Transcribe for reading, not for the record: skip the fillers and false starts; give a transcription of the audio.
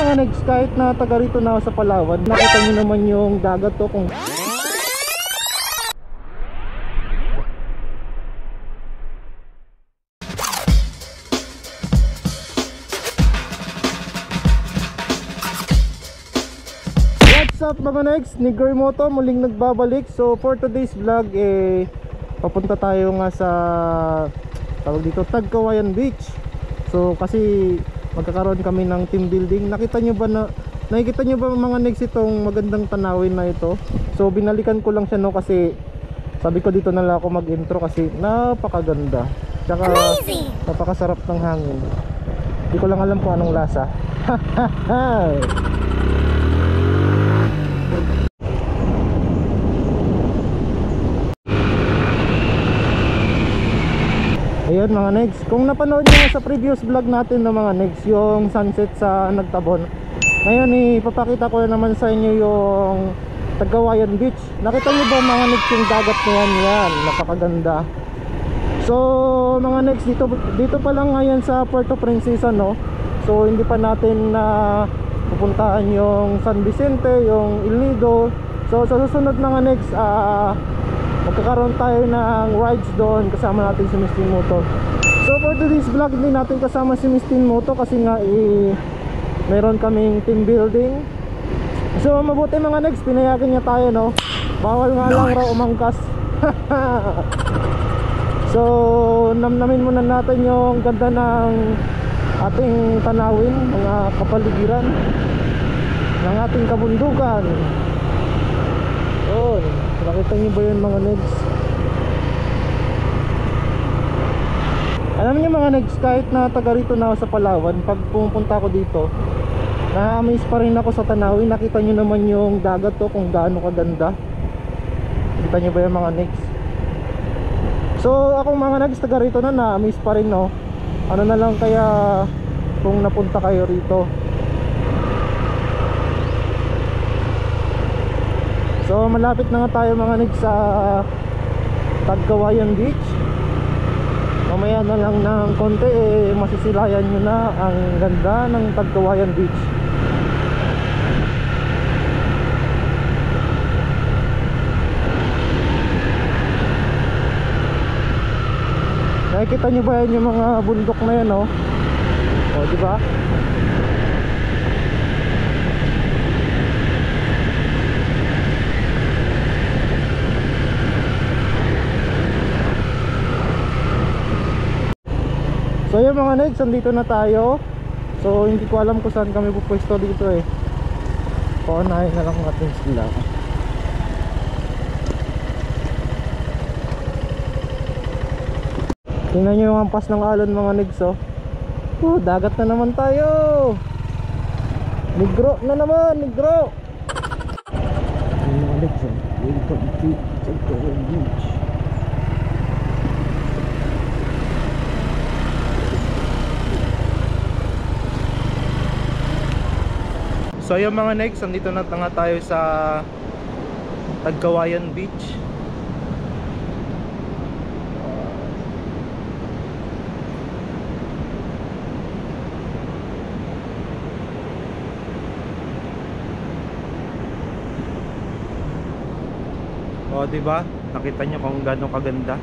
mga next, kahit na taga rito na ako sa Palawan, nakita nyo naman yung dagat to kung what's up mga next, Nigger Moto muling nagbabalik. So for today's vlog papunta tayo nga sa tawag dito Tagkawayan Beach. So kasi magkakaroon kami ng team building. Nakita nyo ba mga next itong magandang tanawin na ito? So binalikan ko lang siya no, kasi sabi ko dito na lang ako mag intro kasi napakaganda, tsaka napakasarap ng hangin. Hindi ko lang alam kung anong lasa. Ayun mga next, kung napanood nyo sa previous vlog natin ng mga next, yung sunset sa Nagtabon, ngayon ipapakita ko na naman sa inyo yung Tagkawayan Beach. Nakita nyo ba mga next yung dagat na yan, napakaganda. So mga next, dito pa lang ngayon sa Puerto Princesa no. So hindi pa natin na pupuntahan yung San Vicente, yung El Nido. So sa susunod mga next, magkakaroon tayo ng rides doon kasama natin si Miss Teen Moto. So for today's vlog hindi natin kasama si Miss Teen Moto kasi nga meron kaming team building. So mabuti mga next, pinayagan niya tayo no. Bawal nga lang raw umangkas. So namnamin muna natin yung ganda ng ating tanawin, mga kapaligiran ng ating kabundukan. Yun, nakita niyo ba yun mga negs? Alam niyo mga negs, kahit na taga rito na ako sa Palawan, pag pumunta ako dito, na-amaze pa rin ako sa tanawin. Nakita niyo naman yung dagat to kung gaano kaganda. Nakita niyo ba yung mga negs? So ako mga negs, taga rito na-amaze pa rin no. Ano na lang kaya kung napunta kayo rito. So malapit na nga tayo mga negs sa Tagkawayan Beach. Mamaya na lang ng konti masisilayan nyo na ang ganda ng Tagkawayan Beach. Nakikita nyo ba yan yung mga bundok na yan oh? O diba? So yun mga negs, andito na tayo. So hindi ko alam kung saan kami pupwesto dito paunahin na lang natin sila. Tingnan nyo yung ampas ng alon mga negs oh. Dagat na naman tayo. Negro na naman, negro. Yung mga negs oh, welcome to Tagkawayan Beach. So yung mga next, andito na nga tayo sa Tagkawayan Beach. O diba? Nakita nyo kung gaano kaganda.